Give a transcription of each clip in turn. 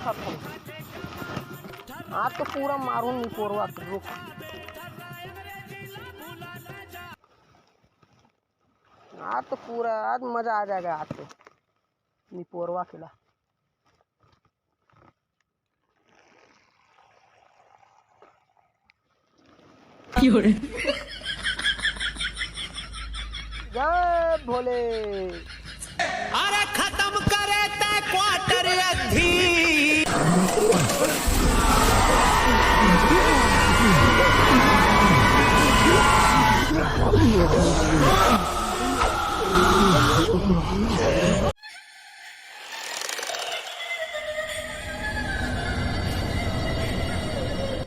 देखत हूँ। आज तो पूरा मारू निपोरवा के रुक। आज तो पूरा आज मजा आ जाएगा आज तो निपोरवा खिला। जय भोले। अरे खत्म करे ते क्वार्टर अधी।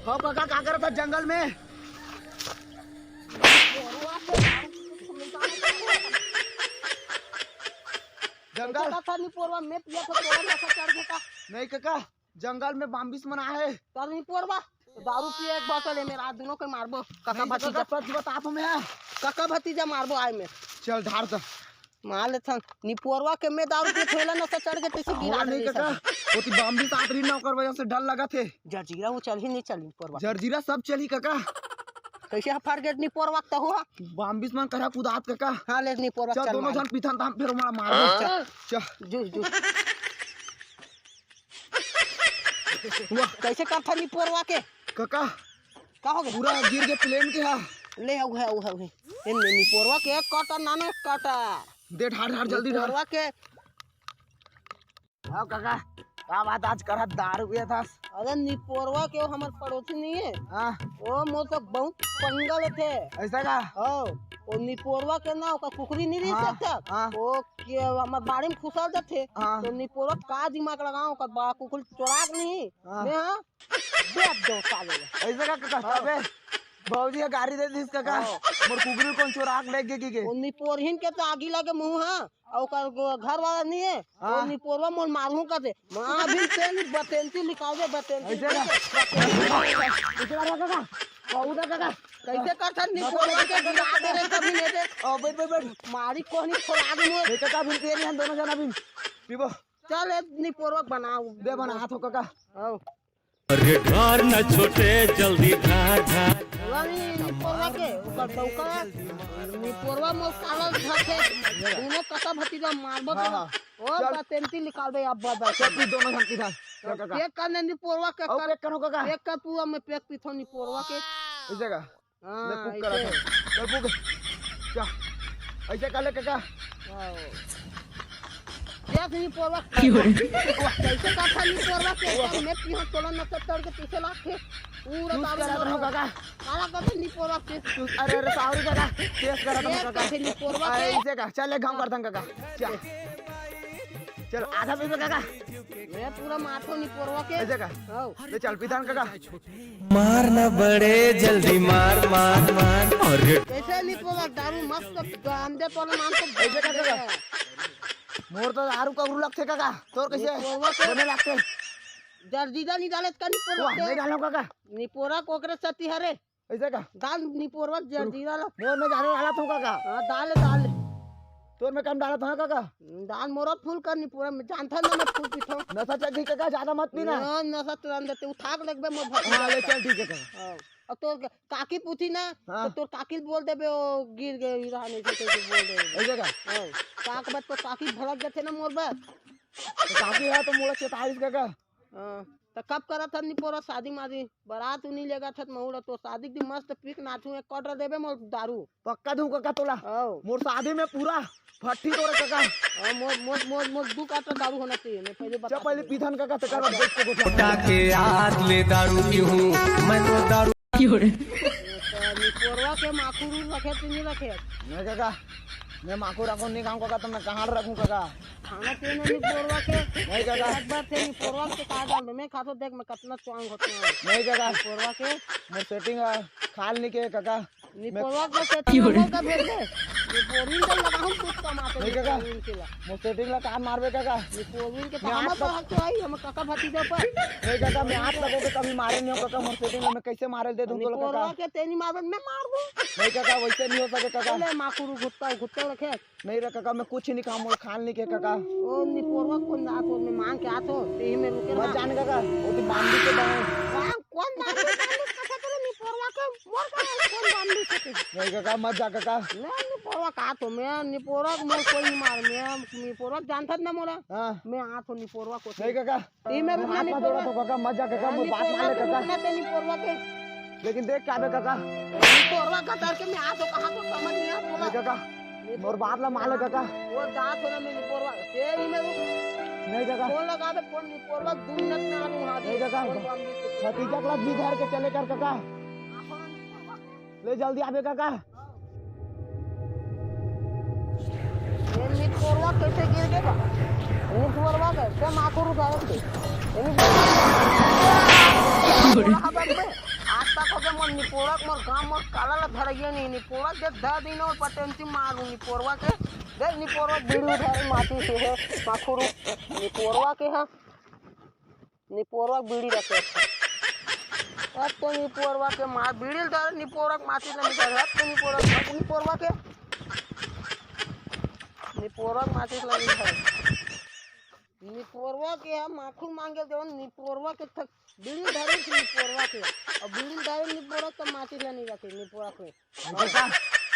हाँ काका क्या कर रहा था जंगल में? जंगल था निपोरवा में पिया था तोरा नशा चढ़ गया। नहीं काका, जंगल में बाम्बिस मना है। तर निपोरवा दारू पिए एक बोतल है मेरा दोनों को मारबो। काका भतीजा सच बता तो मैं काका भतीजा मारबो आए में। चल ढार द मार ले थन निपोरवा के में दारू पी थोला नशा चढ़ के तैसे गिरा नहीं काका, वो तो बाम्बिस आतरी ना कर वजह से डर लगा थे। जर्जीरा वो चल ही नहीं चली निपोरवा। जर्जीरा सब चली काका। कैसे हफार गेट निपोरवा त हुआ बाम्बिस मन करा कुदात काका। हां ले निपोरवा चल चल दोनों जन पिथन ताम फिर मार मार चल जू जू वाह कैसे करथा निपोरवा के काका। का हो गया पूरा गिर के प्लेन के हां ले आओ है वो है इन निपोरवा के काटा नानो काटा दे ढार ढार जल्दी ढार। निपोरवा के हां काका क्या बात आज करा दारू पिया था? अरे निपोरवा के वो हमारे पड़ोसी नहीं है। हां वो मोर से बहुत पंगल थे ऐसा का? हां वो निपोरवा के ना ओका कुकरी नहीं रही सकता। वो के हमार बाड़ी में फुसल थे तो निपोरवा का दिमाग लगाओ का बा कुकुल चोराक नहीं मैं हां बेच दो साले। ऐसा का काका? तबे भौजी का गाड़ी दे दिस काका। मोर कुकरी कौन चोराक ले के के? वो निपोरहिन के तो आगी लगे मुंह हां और का घर वाला नहीं है। वो निपोरवा मोर मारू का दे मां भी तेल बतेंती निकाल दे बतेंती। ऐसे का? इतना काका कौदा काका कैसे करथा निपोरवा के गिरा दे रे कभी नहीं दे। ओ बैठ बैठ बैठ मारी कोनी छोड़ा दे मोर एक काका भी तेरी हम दोनों जना भी पीबो। चल एक निपोरवा बनाओ दे बना हाथों काका। आओ अरे ढार न छोटे जल्दी ढार ढार। वाली निपोरवा के ऊपर चौका निपोरवा मोर काला धके दोनों काका भतीजा मारबो तो ओ बतेंती निकाल दे अब बदा चल पी दोनों जन पिथन काका। एक करने निपोरवा के और एक करो काका। एक का पूरा में पेक पिथो निपोरवा के ऐसे का? ले हां पुक करा था। चल पुक चल ऐसे कर ले काका। देख निपोरवा कैसे करथा निपोरवा के में पिहो तोला न चढ़ के पीछे लाखे पूरा करा था काका। काला करथे निपोरवा के अरे अरे सावरी काका टेस्ट करा था काका। कैसे निपोरवा के ऐसे का? चल एक घाव कर दं काका। चल चल आधा पी काका। ये पूरा माथो निपोरवा के ऐसे का? हां ले चल पिथन काका। मारना बड़े जल्दी मार मार मार। अरे कैसे निपोरवा दारू मस्त गांदे तोला नाम तो ऐसे का काका? मोर तो दारू का उरू लगते काका। तोर कैसे बने लगते? जर्जीदा नहीं डाले का निपोरवा वाह नहीं डालो काका। निपोरा कोकरे सती हरे ऐसे का? दाल निपोरवा जर्जीदा ला मोर में जाने डाला था काका। हां डाल तोर में कम डाला था काका। दाल मोरा फूल कर निपोरा में जानथा ना मैं फूल पीथो नशा चल ठीक काका, ज्यादा मत पीना। हां नशा तुरंत देते उठाक लगबे मोर भत। हां ले चल ठीक है काका। हां और तोर काकी पूछी ना तो तोर काकी बोल देबे ओ गिर गई रहने से बोल दे ऐसे का? हां काक बात तो काकी भड़क जाते ना मोर बात। तो काकी है तो मोला 44 काका। हां तो कब करा था निपोरा शादी मादी बारात उनी लेगा था महुड़ा तो शादी की मस्त पिक नाचू एक क्वार्टर देबे मोर दारू पक्का दूं काका तोला। हां मोर शादी में पूरा फट्टी तोरे काका। मोर मोर मोर मोर दू क्वार्टर दारू होना चाहिए मैं पहले बता। चल पहले पिथन काका तकर बाद देख के उठा के हाथ ले दारू पीऊं मैं तो दारू निपोरवा के माखुरू रखे तो नहीं रखे नहीं काका। मैं माको रखूं नहीं काम काका तो मैं कहां रखूं काका? खाना पीना निपोरवा के नहीं काका। एक बार थे निपोरवा के कहा डाल मैं खाता देख मैं कितना चौंग होता हूं। नहीं काका निपोरवा के मोर सेटिंग खाल नहीं के काका। निपोरवा के सेटिंग का भेज दे निपोरिन के लगाऊं कुछ कमाते नहीं काका। निपोरिन मोर सेटिंग ला काम मारबे काका। के तो हम तो हक तो आई हम काका भतीजा पर नहीं काका मैं हाथ लगोगे कभी मारे नहीं हो काका। मोर सेटिंग में मैं कैसे मारे दे दूं तो काका। निपोरवा के तेनी मारन में मार दूं नहीं काका वैसे नहीं हो सके काका ले माकुरु घुट्टा रखे नहीं रे काका मैं कुछ नहीं काम खान नहीं के काका ओ निपोरवा कौन ना तो मैं मांग के आतो ते में रुके मत जान काका वो तो बांधी के दाएं कौन बांधी कसा तो निपोरवा के मोर का कौन बांधी सके नहीं काका मत जा काका मैं निपोरवा का तो मैं निपोरवा मोर कोई मार मैं निपोरवा जानता ना मोरा हां मैं आतो निपोरवा को नहीं काका ते में रुकना हाथ में दौड़ा तो काका मत जा काका मैं बात मान ले काका मैं ते निपोरवा के लेकिन देख क्या बे काका निपोरवा का डर के मैं आतो कहां तो समझ नहीं आ नहीं काका मोर बात ला मान ले काका वो दांत होना मैं निपोरवा ते ही में नहीं काका फोन लगा दे फोन निपोरवा 2 मिनट में आ दूं हां नहीं काका भतीजा क्लास भी धर के चले कर काका ले जल्दी आबे काका ये निपोरवा कैसे गिर गया निपोरवा कैसे माकुरु डाले आज तक हो गया मोर निपोरवा मोर गांव मोर काला ला धरइए नहीं निपोरवा दे 10 दिन और पटेंसी मारू निपोरवा के देख निपोरवा बीड़ी उठाई माटी से है माकुरु निपोरवा के है निपोरवा बीड़ी रखे अब तो निपोरवा के मार बीड़ी डाल निपोरवा माटी से निकाल अब तो निपोरवा के निपोरवा माटी से निकाल निपोरवा के हम माखुर मांगे दे निपोरवा के तक बीड़ी धरे निपोरवा के और बीड़ी धरे निपोरवा तो माटी ले नहीं रखे निपोरवा के काका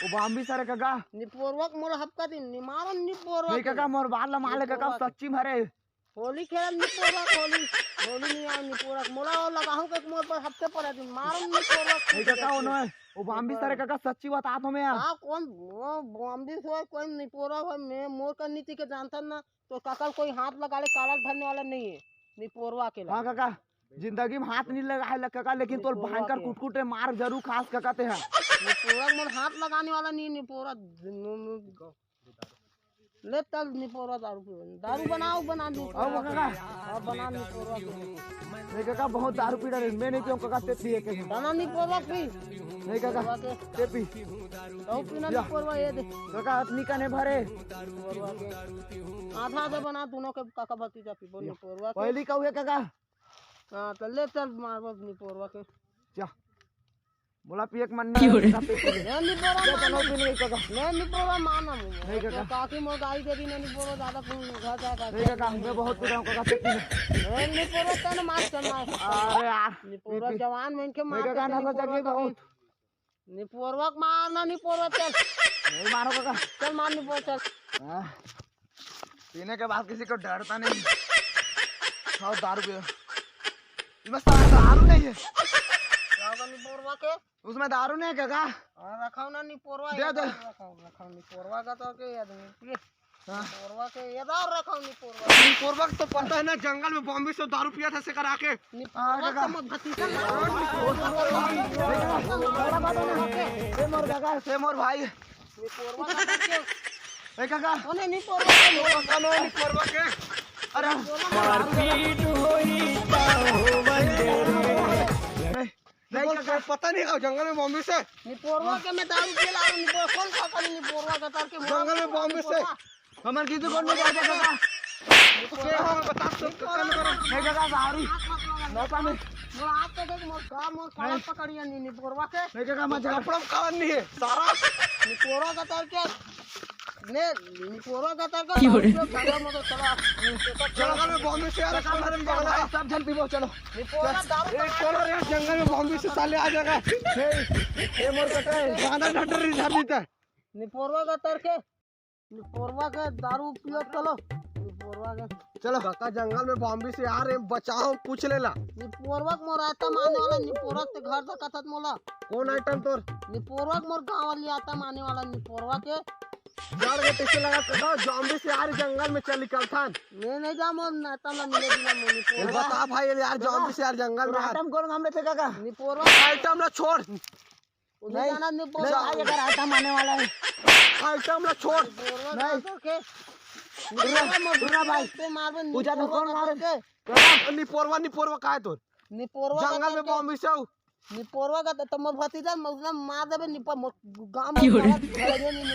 वो बाम्बी सारे काका निपोरवा मोर हप्का दिन निमारो निपोरवा नहीं काका मोर बात ला मान ले काका सच्ची भरे होली खेल निपोरवा होली होली नहीं आ निपोरवा मोला लगाहू के मोर पर हफ्ते पर दिन मारो निपोरवा नहीं काका वो बाम्बी सारे काका सच्ची बता तो मैं हां कौन वो बाम्बी से कोई निपोरवा मैं मोर का नीति के जानता ना तो काका कोई हाथ लगा ले काला धरने वाला नहीं है निपोरवा के हां काका जिंदगी में हाथ नहीं लगाए लग काका लेकिन तोर भयंकर कुटकुटे मार जरूर खास काका ते है निपोरवा मोर हाथ लगाने वाला नहीं निपोरवा ले तल निपोरवा दारू बनाओ बना दूं आओ काका हां बना निपोरवा नहीं काका बहुत दारू पी रहे मैं नहीं पीऊं काका ते पिए के बना निपोरवा पी नहीं काका ते पी तो पीना निपोरवा ये दे काका अपनी का नहीं भरे निपोरवा के आधा आधा बना दोनों के काका भतीजा पी बोल निपोरवा पहली का हुए काका हां तो ले चल मारबो निपोरवा के जा बोला पी एक मन नहीं निपोरवा चलो पी नहीं काका निपोरवा माना नहीं काका काकी मोर गाड़ी दे दी निपोरवा ज्यादा घर जाएगा नहीं काका मैं बहुत पी रहा हूं काका ते पी निपोरवा तन मार चलना अरे यार निपोरवा जवान में इनके नहीं मार काका ना सके बहुत निपोरवा मारना निपोरवा चल नहीं मारो काका चल मार निपोरवा चल हाँ। पीने के बाद किसी को डरता नहीं खाओ दारू पियो इसमें दारू नहीं है निपोरवा के उसमें दारू नहीं है काका रखाओ ना निपोरवा दे दे रखाओ निपोरवा का तो के आदमी पिए हाँ। निपोरवा के इधर रखाओ निपोरवा निपोरवा तो पता है ना जंगल में बॉम्बे से दारू पिया था से करा के निपोरवा का मत भतीजा सेमोर काका सेमोर भाई निपोरवा का के ए काका ओने निपोरवा निपोरवा के अरे मारपीट होई ता हो बंदे नहीं काका पता नहीं का जंगल में बॉम्बे से निपोरवा के मैं दारू पी ला निपोरवा कौन खाता निपोरवा का तार के जंगल में बॉम्बे से हमर की दुकान में जाके काका से हम बता सकते नहीं काका दारू नौका में मोर हाथ तो देख मोर का मोर काला पकड़िया नी निपोरवा के नहीं काका मत कपड़ा कान नहीं है सारा निपोरवा का तार के ने निपोरवा का तार का जंगल में तो चला जंगल में बॉम्बे से यार कमरे में बगला सब जन पीबो चलो निपोरवा दारू एक कॉलर यार जंगल में बॉम्बे से साले आ जाएगा ये मोर कटे गाना डटर इधर नहीं था निपोरवा का तार के निपोरवा का दारू पियो चलो निपोरवा का चलो काका जंगल में बॉम्बे से आ रहे बचाओ पूछ लेला निपोरवा मोर आता माने वाला निपोरवा से घर तक कथत मोला कौन आइटम तोर निपोरवा मोर गांव वाली आता माने वाला निपोरवा के जड़ के टीके लगा के दो बॉम्बे से आ रही जंगल में चल निकल था मैं नहीं जा मोर नाता ना मिले बिना मोर निपोरवा बता भाई यार बॉम्बे से यार जंगल में आइटम कौन हमने थे काका निपोरवा आइटम ना छोड़ नहीं जाना निपोरवा अगर आइटम आने वाला है आइटम ना छोड़ नहीं के दुर्गा भाई पे मारबे पूजा तो कौन मारे के निपोरवा निपोरवा का है तोर निपोरवा जंगल में बॉम्बे से निपोरवा का तो मोर भतीजा मौसम मार देबे गांव में घरे नहीं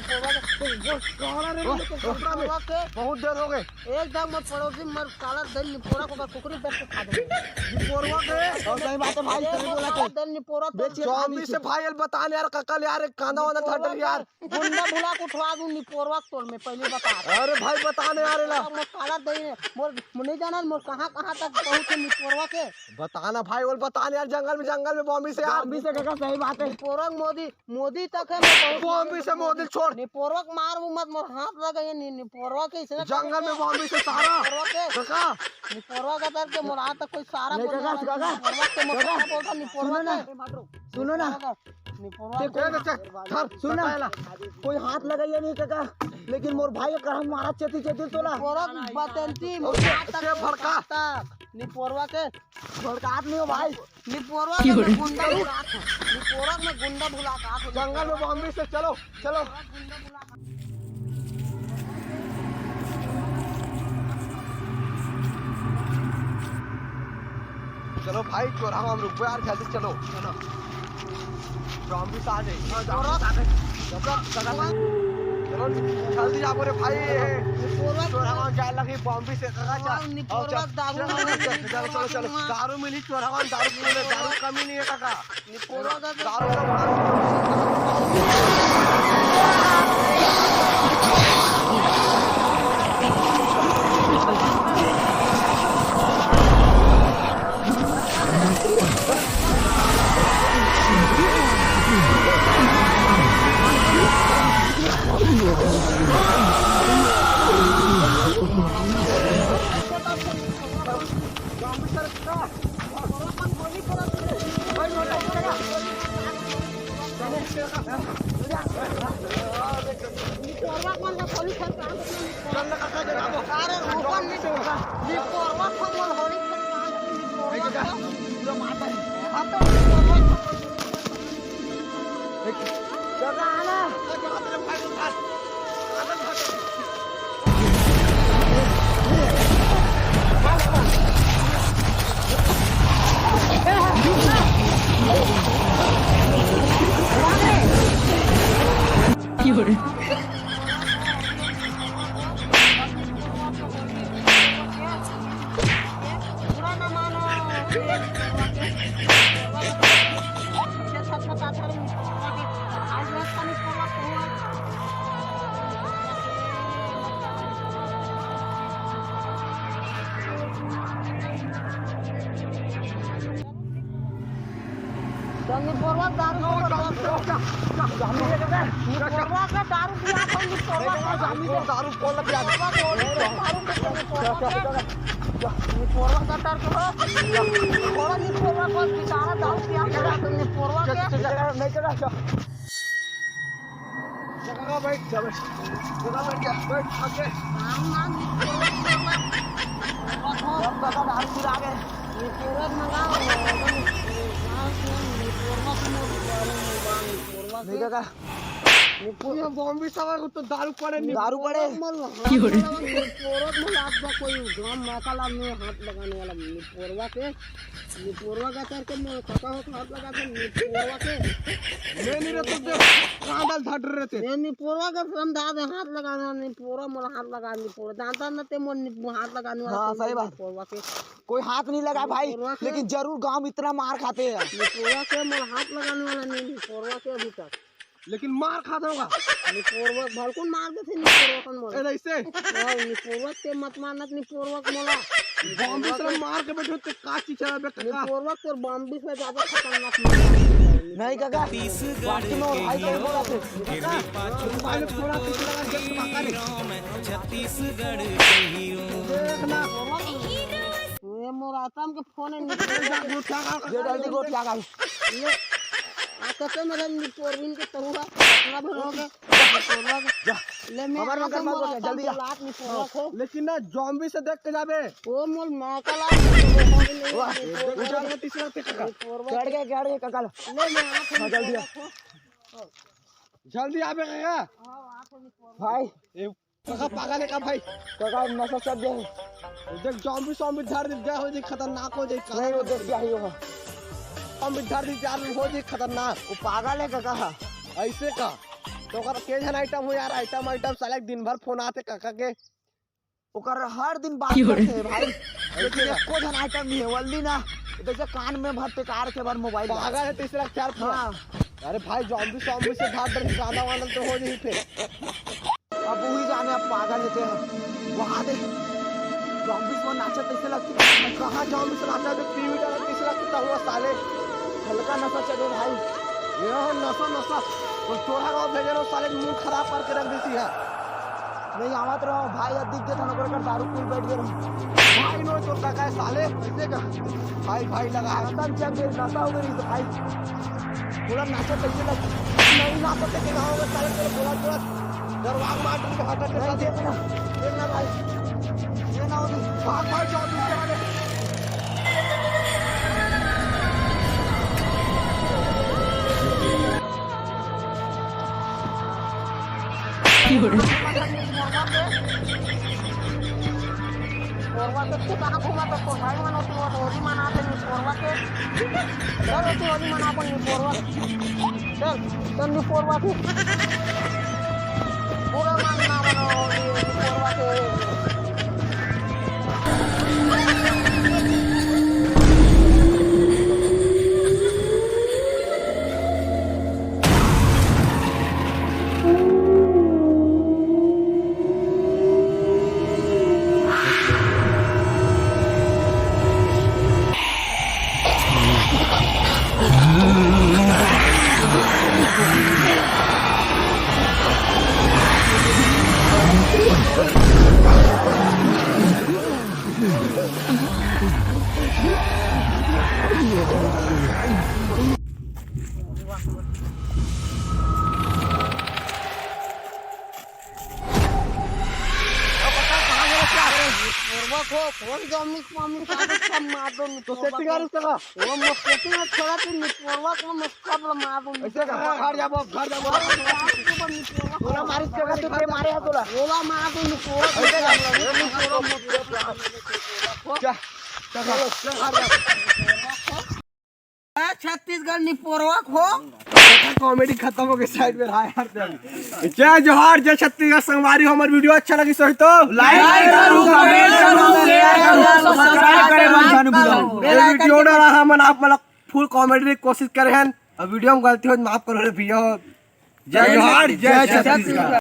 निपोरवा के बहुत देर हो गए एकदम मत पड़ोसी मर काला दल निपोरा को कुकरी बेच के खा दे निपोरवा के और सही बात है भाई, सही बोला के दल निपोरा बेच के चौबीस से भाई बताने यार ककल यार कांदा वाला थटल यार गुंडा भुला को उठवा दूं निपोरवा तोड़ में पहले बता अरे भाई बताने यार ला मोर काला दई मोर नहीं जाना मोर कहां तक पहुंचे निपोरवा के बताना भाई बोल बताने यार जंगल में बॉम्बे से यार अभी से काका सही बात है। निपोरवा मोदी तक है मैं बॉम्बे से मोदी छोड़ निपोरवा मार मत मोर हाथ लगा ये निपोरवा के इसने जंगल में बॉम्बे से सारा काका निपोरवा का तर के मोर हाथ तक कोई सारा नहीं काका, काका, निपोरवा के मोर काका, बोलता निपोरवा सुनो ना, के सुनो ना, निपोरवा सुना कोई हाथ लगाइए नहीं काका, लेकिन मोर भाई का हम मारा चेती तोला निपोरवा बतंती मोर हाथ तक भड़का निपोरवा के भड़कात नहीं हो भाई। निपोरवा में गुंडा भुला निपोरवा में गुंडा भुला का जंगल में बॉम्बे से चलो चलो चलो भाई चोरा हम रुक यार जल्दी चलो चलो बॉम्बे से आ गए चलो जल्दी जाओ रे भाई चोरा हम जाए लगी बॉम्बे से निपोरवा दारू चलो चलो दारू मिली चोरा हम दारू कमी नहीं है काका निपोरवा का दारू निपोरवा कौन का पुलिस है अरे ऊपर निपोरवा खमल होली निपोरवा दारू निपोरवा का दारू पिया था निपोरवा दारू बोल पिया निपोरवा का तर के निपोरवा को सारा दारू पिया था निपोरवा के नहीं काका जगह बैठ चलो जगह बैठ जा बैठ आगे दारू पिला गए निपोरवा मंगाओ नहीं काका निपोरवा बॉम्बे सवा तो दारू पड़े दारू पड़े कोई ग्राम मसाला में हाथ लगाने वाला निपोरवा का करके काका हो हाथ लगाते निपोरवा के नहीं रहते तो कांडल धट रहे थे निपोरवा का समझा दे हाथ लगाने निपोरवा मोर हाथ लगा निपोरवा जानता न ते मोर हाथ लगाने वाला हाँ, सही बात। निपोरवा के कोई हाथ नहीं लगा भाई, लेकिन जरूर गांव में इतना मार खाते हैं। निपोरवा के मोर हाथ लगाने वाला नहीं निपोरवा के अभी तक लेकिन मार खाता होगा निपोरवा भलकुन मार दे थे निपोरवा कन मोर ऐसे निपोरवा के मत मानत निपोरवा मोला बॉम्बे से मार के बैठो तो का चीज चला बे काका निपोरवा और बॉम्बे से ज्यादा खतरनाक नहीं काका वास्तव में और भाई सही बोला थे भाई ने थोड़ा पीछे लगा के काका ने छत्तीसगढ़ देखना ये मोर आतम के फोन है गुट क्या ये जल्दी गोट क्या गाइस ले आते मेरे निपोरविन के तरुआ अपना भरोगे निपोरवा ले मैं हमार मगर मत बोल जल्दी आ लात निपोरवा को लेकिन ना जॉम्बी से देख के जाबे ओ मोल मैकला उठा के तीसरा पे काका चढ़ गए काका ले मैं आंख जल्दी आ जल्दी आबे काका भाई ए काका पागल है का भाई काका नशा सब दे देख जॉम्बी धर दे हो जाए खतरनाक हो जाए नहीं वो देख क्या ही होगा कम इधर भी चार हो जी खतरनाक। वो पागल है काका। ऐसे का तो कर के जन आइटम हो यार, आइटम साले दिन भर फोन आते काका के। ओकर हर दिन बात करते हैं भाई, लेकिन एको जन आइटम नहीं है वल्दी ना। जैसे कान में भर कार के भर मोबाइल पागल है तीसरा चार फोन। हाँ। अरे भाई जॉम्बी सॉम्बी से भाग डर गाना वाना तो हो नहीं फिर। अब वही जाने अब पागल होते हैं वहाँ दे जॉम्बीज में नाचा कैसे लगती है। कहाँ जॉम्बी से नाचा तो टीवी डाला तीसरा कितना हुआ साले। हल्का नशा चले भाई। ये हो नशा नशा तो चोरा गाँव भेजे रहो साले मुंह खराब करके रख देती है। नहीं आवत रहो भाई, अधिक के थाना कर दारू पी बैठ गए भाई नो तो काका है साले ऐसे का। भाई लगा है खत्म चल गई नशा हो गई तो भाई पूरा नाचा कैसे लग नहीं नाचा के गाँव में साले तेरे बोला थोड़ा दरवाजा मार के हटा के नहीं देखना भाई, ये ना होगी भाग जॉम्बी से आगे। पोरवा के तू कहाँ घूमा तो भाई मनो तू होली मनाते नहीं पोरवा के चल तू होली मना अपन नहीं पोरवा चल चल नहीं पोरवा के पूरा मना मनो पोरवा के। पोरवा को कौन जॉम्बी मामू सब मार दो तो सेटिंग कर इसका वो मत सेटिंग छोड़ा तू नहीं पोरवा को मैं कब मार दूं ऐसे का घर जाबो पूरा मारिस के बाद तो मारे है तोला बोला मार दूं नहीं पोरवा छत्तीसगढ़ नहीं पोरवा खो कॉमेडी खत्म हो गई साइड में रहा यार। जय जोहार जय छत्तीसगढ़ संगवारी। हमारी वीडियो अच्छा लगी सही तो लाइक करो कमेंट करो शेयर करो सब्सक्राइब करें। ये वीडियो डाला हम आप मतलब फुल कॉमेडी की कोशिश कर रहे हैं। अब वीडियो में गलती हो माफ करो रे भैया। जय जोहार जय छत्तीसगढ़।